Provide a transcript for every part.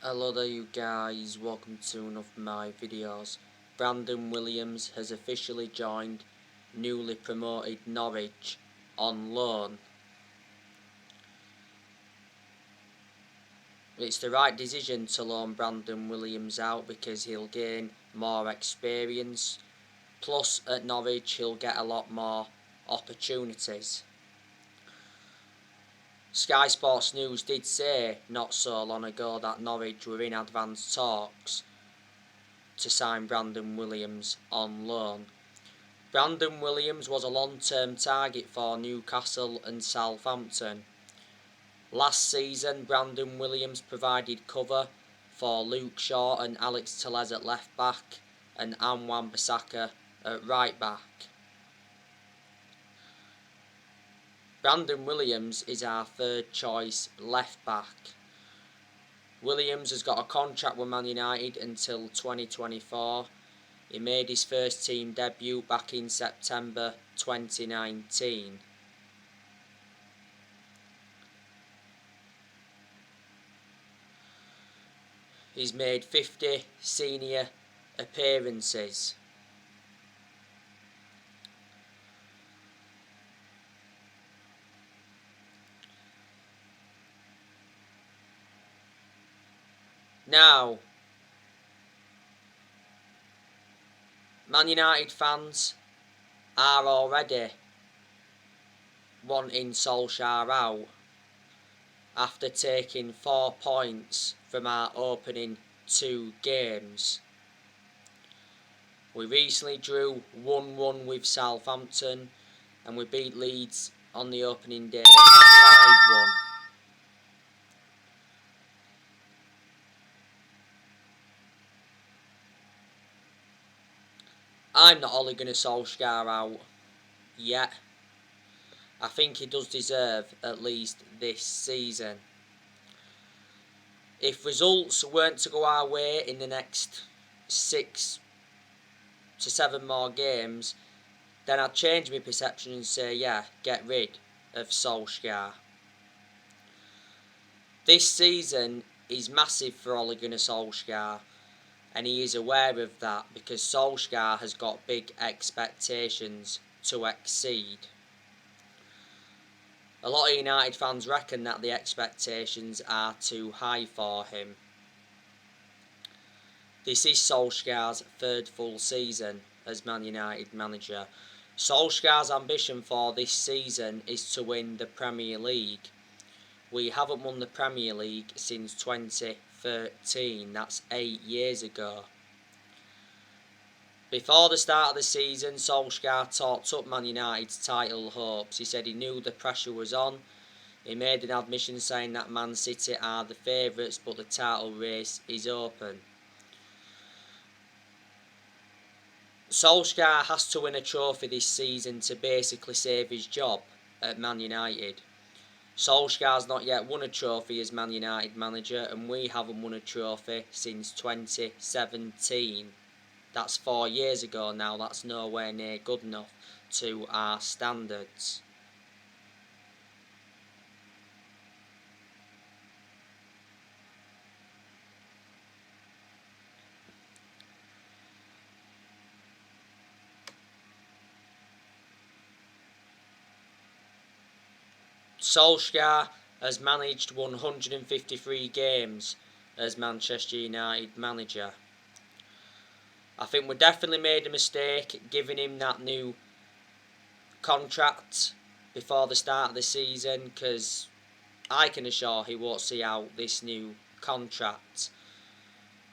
Hello there you guys, welcome to one of my videos. Brandon Williams has officially joined newly promoted Norwich on loan. It's the right decision to loan Brandon Williams out because he'll gain more experience. Plus at Norwich he'll get a lot more opportunities. Sky Sports News did say not so long ago that Norwich were in advanced talks to sign Brandon Williams on loan. Brandon Williams was a long-term target for Newcastle and Southampton. Last season, Brandon Williams provided cover for Luke Shaw and Alex Telles at left back and Wan-Bissaka at right back. Brandon Williams is our third choice left back. Williams has got a contract with Man United until 2024. He made his first team debut back in September 2019. He's made 50 senior appearances. Now, Man United fans are already wanting Solskjaer out after taking 4 points from our opening 2 games. We recently drew 1-1 with Southampton and we beat Leeds on the opening day 5-1. I'm not Ole Gunnar Solskjaer out yet. I think he does deserve at least this season. If results weren't to go our way in the next 6 to 7 more games, then I'd change my perception and say, yeah, get rid of Solskjaer. This season is massive for Ole Gunnar Solskjaer, and he is aware of that because Solskjaer has got big expectations to exceed. A lot of United fans reckon that the expectations are too high for him. This is Solskjaer's third full season as Man United manager. Solskjaer's ambition for this season is to win the Premier League. We haven't won the Premier League since 2013, that's 8 years ago. Before the start of the season, Solskjaer talked up Man United's title hopes. He said he knew the pressure was on. He made an admission saying that Man City are the favourites, but the title race is open. Solskjaer has to win a trophy this season to basically save his job at Man United. Solskjaer's not yet won a trophy as Man United manager, and we haven't won a trophy since 2017. That's 4 years ago now. That's nowhere near good enough to our standards. Solskjaer has managed 153 games as Manchester United manager. I think we definitely made a mistake giving him that new contract before the start of the season, because I can assure he won't see out this new contract.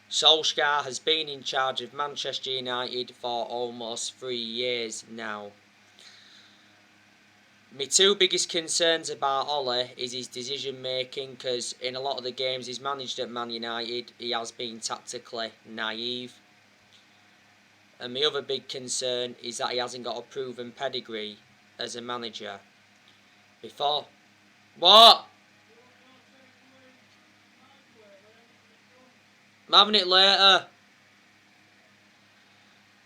Solskjaer has been in charge of Manchester United for almost 3 years now. My 2 biggest concerns about Ole is his decision making, because in a lot of the games he's managed at Man United he has been tactically naive. And my other big concern is that he hasn't got a proven pedigree as a manager. Before... What? I'm having it later.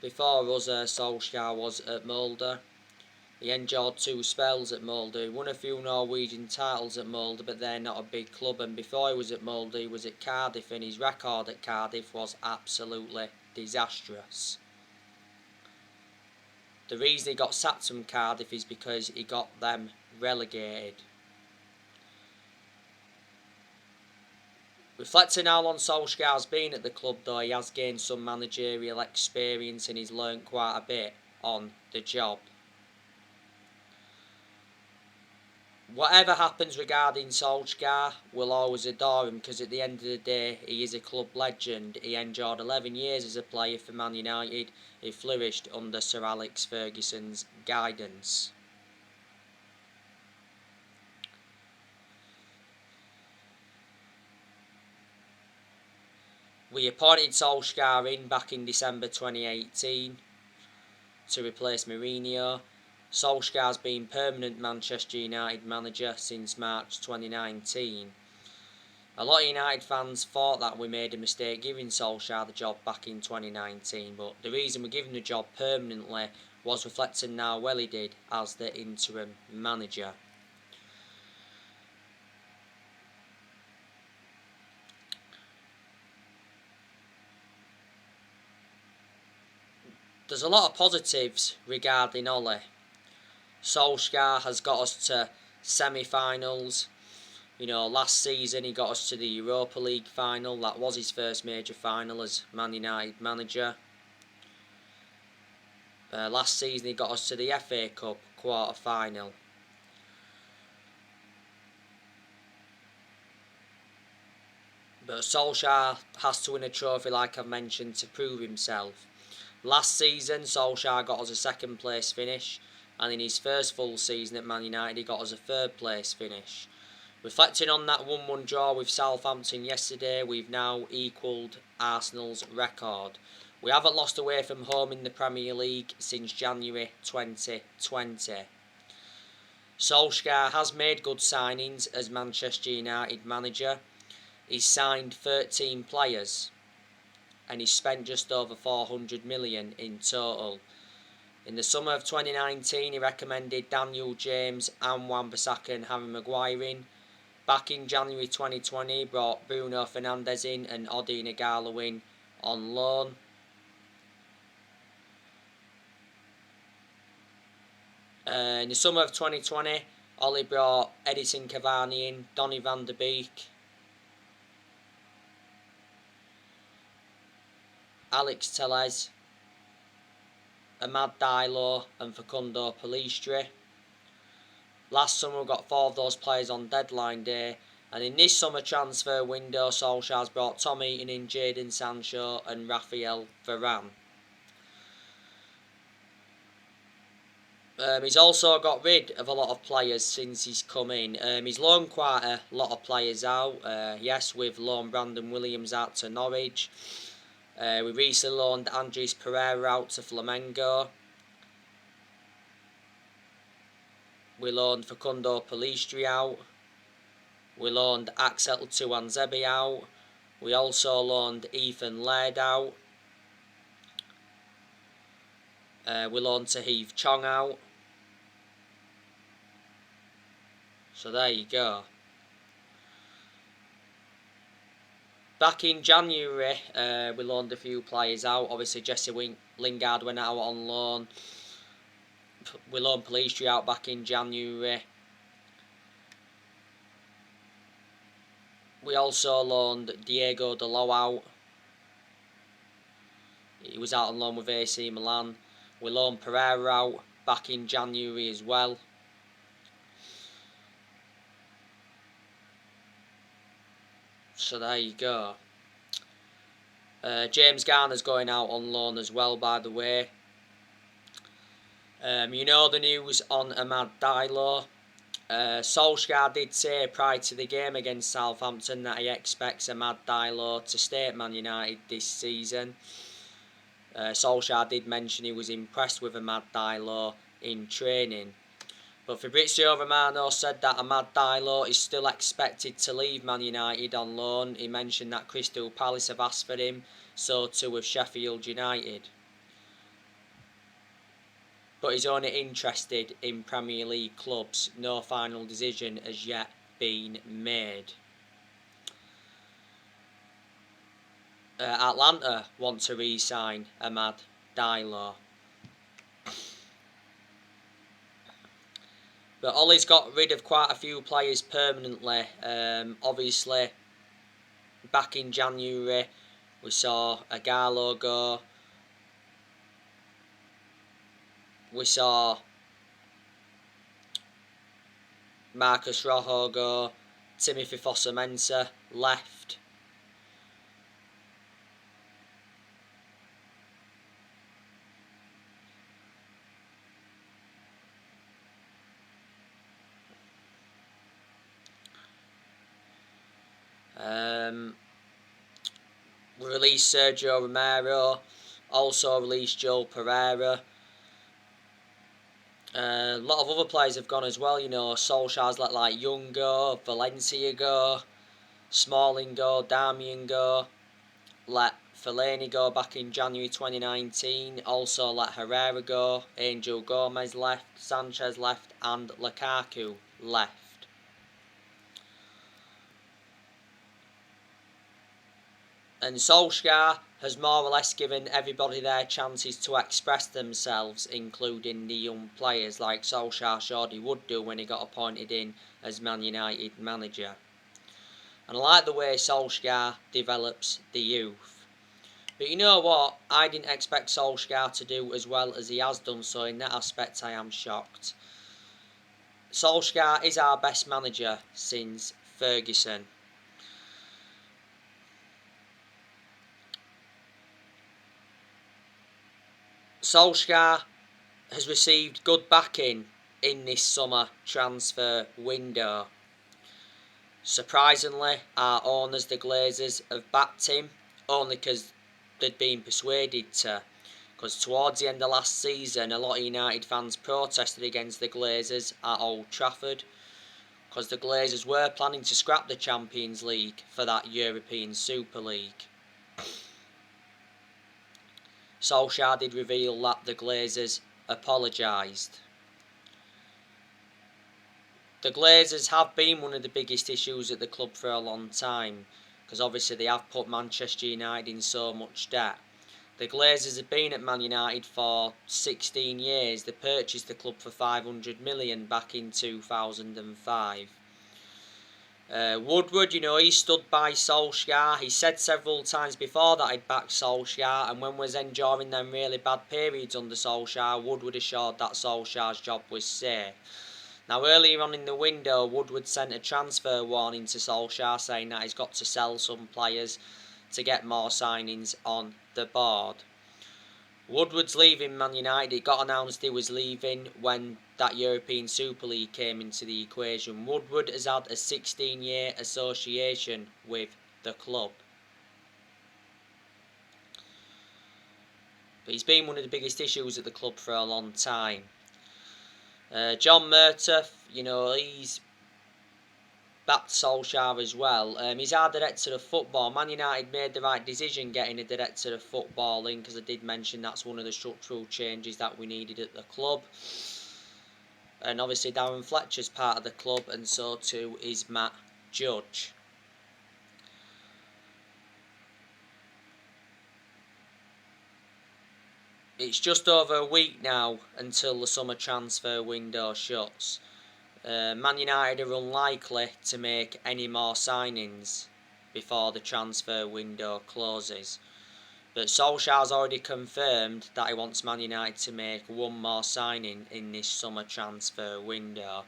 Before us, Solskjaer was at Mulder. He endured 2 spells at Molde. He won a few Norwegian titles at Molde, but they're not a big club. And before he was at Molde, he was at Cardiff, and his record at Cardiff was absolutely disastrous. The reason he got sacked from Cardiff is because he got them relegated. Reflecting how long Solskjaer's been at the club though, he has gained some managerial experience and he's learnt quite a bit on the job. Whatever happens regarding Solskjaer, we'll always adore him because at the end of the day, he is a club legend. He endured 11 years as a player for Man United. He flourished under Sir Alex Ferguson's guidance. We appointed Solskjaer in back in December 2018 to replace Mourinho. Solskjaer's been permanent Manchester United manager since March 2019. A lot of United fans thought that we made a mistake giving Solskjaer the job back in 2019, but the reason we're giving the job permanently was reflecting how well he did as the interim manager. There's a lot of positives regarding Ole. Solskjaer has got us to semi-finals. Last season he got us to the Europa League final. That was his first major final as Man United manager. Last season he got us to the FA Cup quarter final. But Solskjaer has to win a trophy, like I've mentioned, to prove himself. Last season Solskjaer got us a second place finish, and in his first full season at Man United he got us a third place finish. Reflecting on that 1-1 draw with Southampton yesterday, we've now equalled Arsenal's record. We haven't lost away from home in the Premier League since January 2020. Solskjaer has made good signings as Manchester United manager. He's signed 13 players and he's spent just over 400 million in total. In the summer of 2019 he recommended Daniel James and Wan-Bissaka and Harry Maguire in. Back in January 2020 he brought Bruno Fernandes in and Odi Nagalo in on loan. In the summer of 2020 Ole brought Edison Cavani in, Donny van de Beek, Alex Telles, Amad Diallo and Facundo Pellistri. Last summer we got 4 of those players on deadline day, and in this summer transfer window Solskjaer's brought Tom Heaton in, Jadon Sancho and Raphael Varane. He's also got rid of a lot of players since he's come in. He's loaned quite a lot of players out. Yes, we've loaned Brandon Williams out to Norwich. We recently loaned Andres Pereira out to Flamengo. We loaned Facundo Pellistri out. We loaned Axel Tuanzebe out. We also loaned Ethan Laird out. We loaned Tahith Chong out. So there you go. Back in January, we loaned a few players out. Obviously, Jesse Lingard went out on loan. We loaned Pellistri out back in January. We also loaned Diego Dalot out. He was out on loan with AC Milan. We loaned Pereira out back in January as well. So there you go. James Garner's going out on loan as well, by the way. You know the news on Amad Diallo. Solskjaer did say prior to the game against Southampton that he expects Amad Diallo to stay at Man United this season. Solskjaer did mention he was impressed with Amad Diallo in training. But Fabrizio Romano said that Amad Diallo is still expected to leave Man United on loan. He mentioned that Crystal Palace have asked for him, so too with Sheffield United. but he's only interested in Premier League clubs. No final decision has yet been made. Atlanta want to re-sign Amad Diallo. But Ollie's got rid of quite a few players permanently. Obviously, back in January, we saw Agallo go. We saw Marcus Rojo go. Timothy Fosu-Mensah left. We released Sergio Romero, also released Joel Pereira. A lot of other players have gone as well, you know. Solskjaer's let like Young go, Valencia go, Smalling go, Darmian go, let Fellaini go back in January 2019, also let Herrera go, Angel Gomez left, Sanchez left, and Lukaku left. And Solskjaer has more or less given everybody their chances to express themselves, including the young players, like Solskjaer showed he would do when he got appointed in as Man United manager. And I like the way Solskjaer develops the youth. But you know what? I didn't expect Solskjaer to do as well as he has done, so in that aspect I am shocked. Solskjaer is our best manager since Ferguson. Solskjaer has received good backing in this summer transfer window. Surprisingly, our owners, the Glazers, have backed him only because they'd been persuaded to. Because towards the end of last season, a lot of United fans protested against the Glazers at Old Trafford, because the Glazers were planning to scrap the Champions League for that European Super League. Solskjaer did reveal that the Glazers apologised. The Glazers have been one of the biggest issues at the club for a long time, because obviously they have put Manchester United in so much debt. The Glazers have been at Man United for 16 years. They purchased the club for 500 million back in 2005. Woodward, you know, he stood by Solskjaer. He said several times before that he'd backed Solskjaer, and when we was enduring them really bad periods under Solskjaer, Woodward assured that Solskjaer's job was safe. Now, earlier on in the window, Woodward sent a transfer warning to Solskjaer, saying that he's got to sell some players to get more signings on the board. Woodward's leaving Man United. It got announced he was leaving when that European Super League came into the equation. Woodward has had a 16-year association with the club. But he's been one of the biggest issues at the club for a long time. John Murtough, you know, he's backed Solskjaer as well. He's our director of football. Man United made the right decision getting a director of football in, because I did mention that's one of the structural changes that we needed at the club. And obviously Darren Fletcher's part of the club, and so too is Matt Judge. It's just over a week now until the summer transfer window shuts. Man United are unlikely to make any more signings before the transfer window closes. But Solskjaer's already confirmed that he wants Man United to make one more signing in this summer transfer window.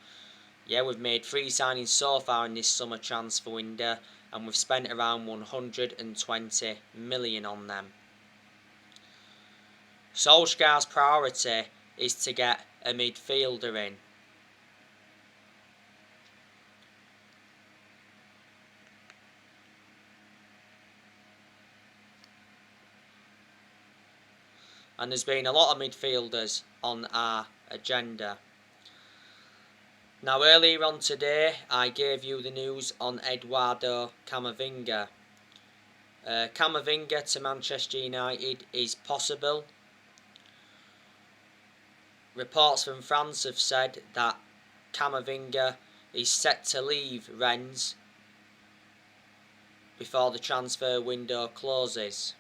Yeah, we've made 3 signings so far in this summer transfer window, and we've spent around 120 million on them. Solskjaer's priority is to get a midfielder in. And there's been a lot of midfielders on our agenda. Now, earlier on today, I gave you the news on Eduardo Camavinga. Camavinga to Manchester United is possible. Reports from France have said that Camavinga is set to leave Rennes before the transfer window closes.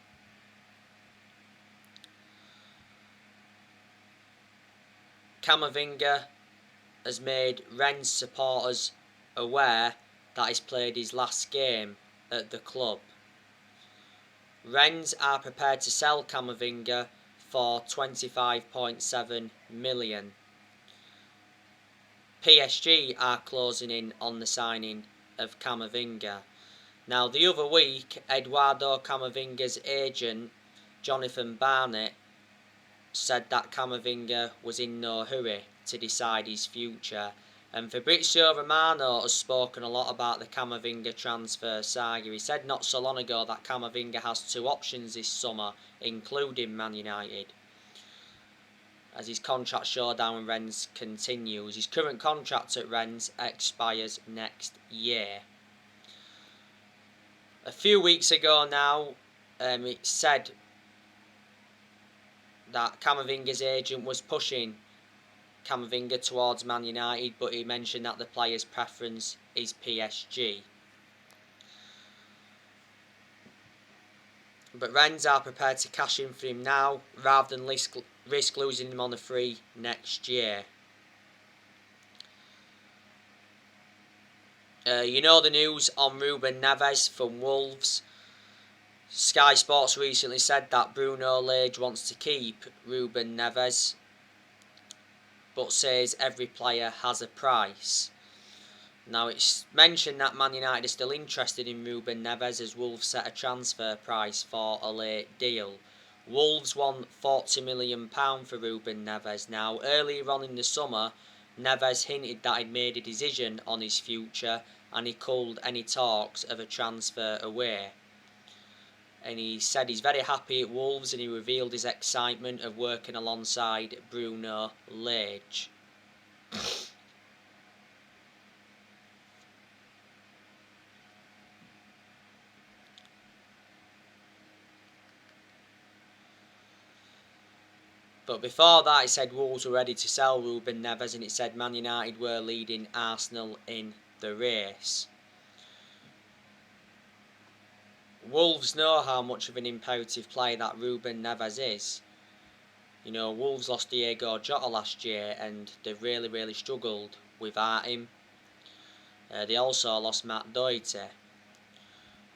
Camavinga has made Rennes supporters aware that he's played his last game at the club. Rennes are prepared to sell Camavinga for 25.7 million. PSG are closing in on the signing of Camavinga. Now, the other week, Eduardo Camavinga's agent, Jonathan Barnett, said that Camavinga was in no hurry to decide his future. And Fabrizio Romano has spoken a lot about the Camavinga transfer saga. He said not so long ago that Camavinga has two options this summer, including Man United, as his contract showdown with Rennes continues. His current contract at Rennes expires next year. A few weeks ago now, it said that Camavinga's agent was pushing Camavinga towards Man United, but he mentioned that the player's preference is PSG. But Rennes are prepared to cash in for him now, rather than risk losing him on a free next year. You know the news on Ruben Neves from Wolves. Sky Sports recently said that Bruno Lage wants to keep Ruben Neves, but says every player has a price. Now, it's mentioned that Man United are still interested in Ruben Neves, as Wolves set a transfer price for a late deal. Wolves want £40 million for Ruben Neves. Now, earlier on in the summer, Neves hinted that he'd made a decision on his future, and he culled any talks of a transfer away. And he said he's very happy at Wolves, and he revealed his excitement of working alongside Bruno Lage. But before that, it said Wolves were ready to sell Ruben Neves, and it said Man United were leading Arsenal in the race. Wolves know how much of an imperative player that Ruben Neves is. You know, Wolves lost Diego Jota last year, and they've really struggled without him. They also lost Matt Doherty.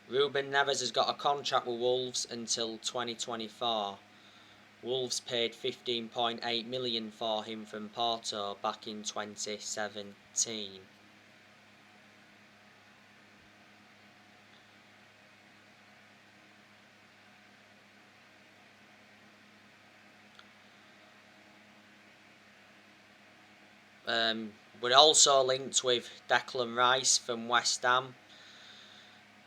Ruben Neves has got a contract with Wolves until 2024. Wolves paid 15.8 million for him from Porto back in 2017. We're also linked with Declan Rice from West Ham.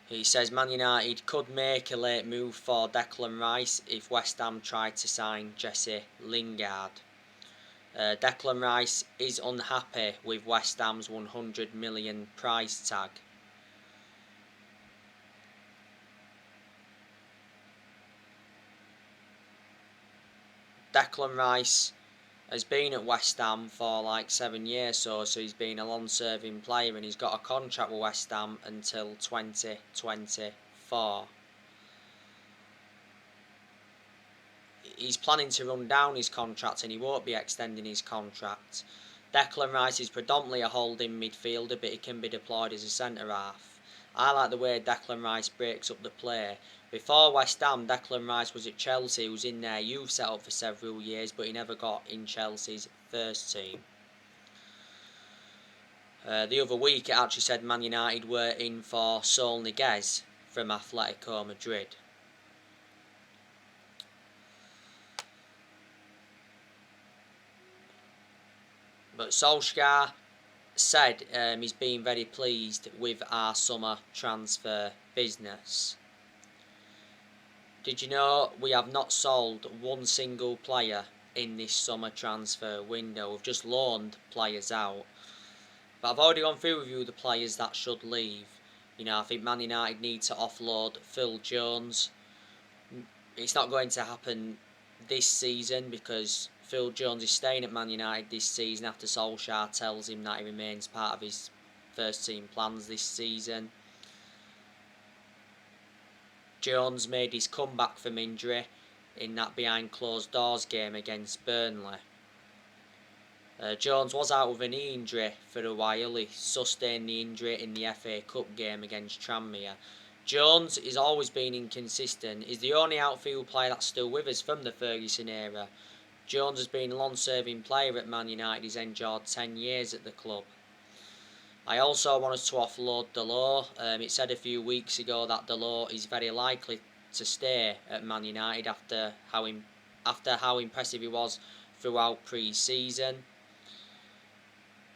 He says Man United could make a late move for Declan Rice if West Ham tried to sign Jesse Lingard. Declan Rice is unhappy with West Ham's 100 million price tag. Declan Rice has been at West Ham for like 7 years, so he's been a long-serving player, and he's got a contract with West Ham until 2024. He's planning to run down his contract, and he won't be extending his contract. Declan Rice is predominantly a holding midfielder, but he can be deployed as a centre-half. I like the way Declan Rice breaks up the play. Before West Ham, Declan Rice was at Chelsea. He was in their youth setup for several years, but he never got in Chelsea's first team. The other week, it actually said Man United were in for Saul Niguez from Atletico Madrid. But Solskjaer said he's been very pleased with our summer transfer business. Did you know we have not sold one single player in this summer transfer window? We've just loaned players out. But I've already gone through with you the players that should leave. You know, I think Man United need to offload Phil Jones. It's not going to happen this season because Phil Jones is staying at Man United this season after Solskjaer tells him that he remains part of his first team plans this season. Jones made his comeback from injury in that behind closed doors game against Burnley. Jones was out with a knee injury for a while. He sustained the injury in the FA Cup game against Tranmere. Jones has always been inconsistent. He's the only outfield player that's still with us from the Ferguson era. Jones has been a long-serving player at Man United. He's endured 10 years at the club. I also wanted to offload Delors. It said a few weeks ago that Delors is very likely to stay at Man United after how impressive he was throughout pre-season.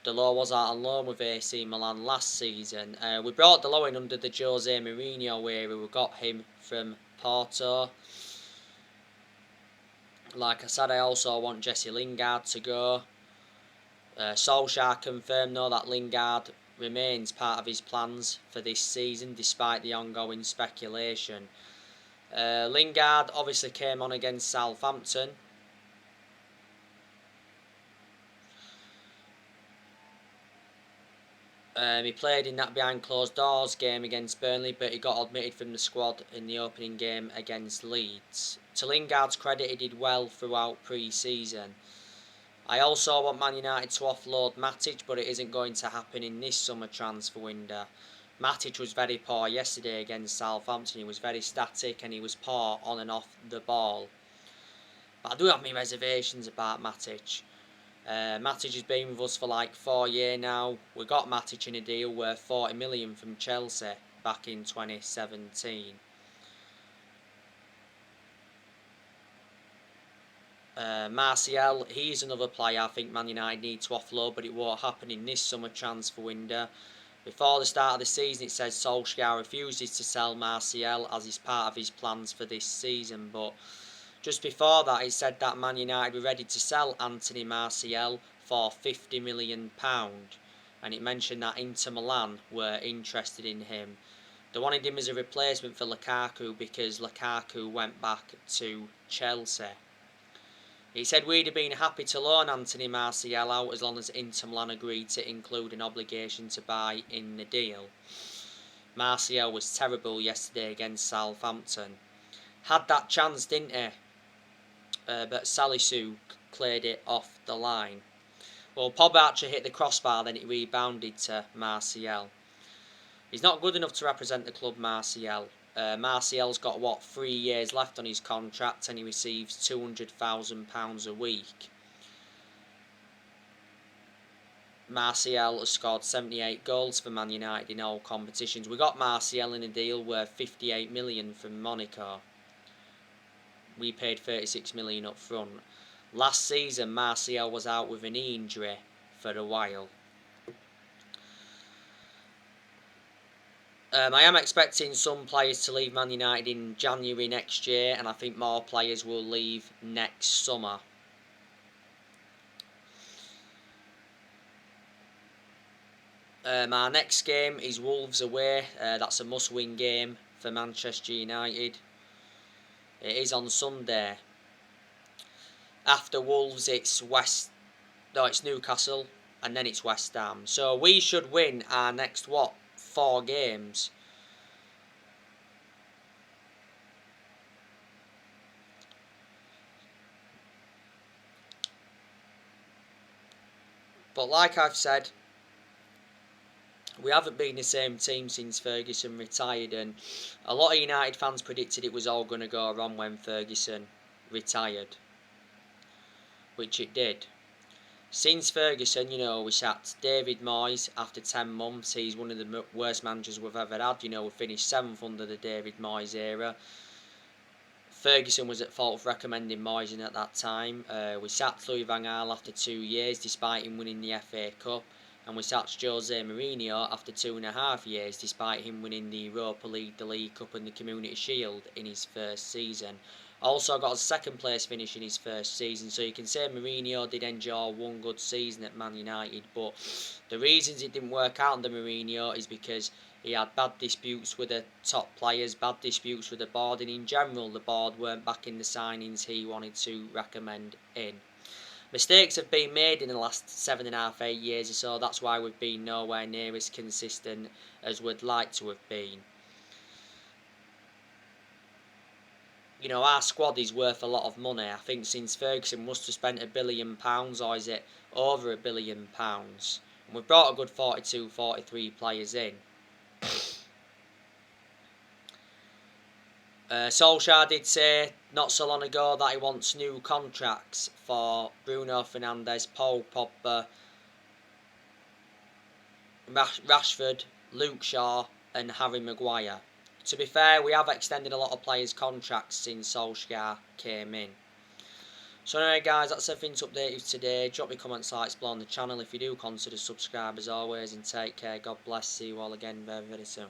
Delors was out on loan with AC Milan last season. We brought Delors in under the Jose Mourinho era. We got him from Porto. Like I said, I also want Jesse Lingard to go. Solskjaer confirmed though that Lingard remains part of his plans for this season despite the ongoing speculation. Lingard obviously came on against Southampton. He played in that behind closed doors game against Burnley, but he got omitted from the squad in the opening game against Leeds. To Lingard's credit, he did well throughout pre-season. I also want Man United to offload Matic, but it isn't going to happen in this summer transfer window. Matic was very poor yesterday against Southampton. He was very static and he was poor on and off the ball. But I do have my reservations about Matic. Matic has been with us for like 4 years now. We got Matic in a deal worth 40 million from Chelsea back in 2017. Martial, he's another player I think Man United need to offload, but it won't happen in this summer transfer window. Before the start of the season, it says Solskjaer refuses to sell Martial as is part of his plans for this season, but just before that, it said that Man United were ready to sell Anthony Martial for £50 million, and it mentioned that Inter Milan were interested in him. They wanted him as a replacement for Lukaku because Lukaku went back to Chelsea. He said we'd have been happy to loan Anthony Martial out as long as Inter Milan agreed to include an obligation to buy in the deal. Martial was terrible yesterday against Southampton. Had that chance, didn't he? But Salisu cleared it off the line. Well, Pogacar hit the crossbar, then it rebounded to Martial. He's not good enough to represent the club, Martial. Martial's got, 3 years left on his contract and he receives £200,000 a week. Martial has scored 78 goals for Man United in all competitions. We got Martial in a deal worth 58 million from Monaco. We paid 36 million up front. Last season, Martial was out with a knee injury for a while. I am expecting some players to leave Man United in January next year, and I think more players will leave next summer. Our next game is Wolves away. That's a must-win game for Manchester United. It is on Sunday. After Wolves, it's Newcastle, and then it's West Ham. So we should win our next 4 games. But like I've said, we haven't been the same team since Ferguson retired, and a lot of United fans predicted it was all going to go wrong when Ferguson retired, which it did. Since Ferguson, we sacked David Moyes after 10 months. He's one of the worst managers we've ever had. We finished 7th under the David Moyes era. Ferguson was at fault for recommending Moyes in at that time. We sacked Louis van Gaal after 2 years, despite him winning the FA Cup. And we sacked Jose Mourinho after 2.5 years, despite him winning the Europa League, the League Cup and the Community Shield in his first season. Also got a 2nd place finish in his first season, so you can say Mourinho did enjoy one good season at Man United, but the reasons it didn't work out under Mourinho is because he had bad disputes with the top players, bad disputes with the board, and in general the board weren't backing the signings he wanted to recommend in. Mistakes have been made in the last 7.5, 8 years or so. That's why we've been nowhere near as consistent as we'd like to have been. You know, our squad is worth a lot of money. I think since Ferguson must have spent £1 billion, or is it over £1 billion? And we've brought a good 42, 43 players in. Solskjaer did say not so long ago that he wants new contracts for Bruno Fernandes, Paul Pogba, Rashford, Luke Shaw and Harry Maguire. To be fair, we have extended a lot of players' contracts since Solskjaer came in. So anyway guys, that's everything to update you today. Drop me comments, like, explore on the channel if you do consider subscribe as always, and take care. God bless. See you all again very, very soon.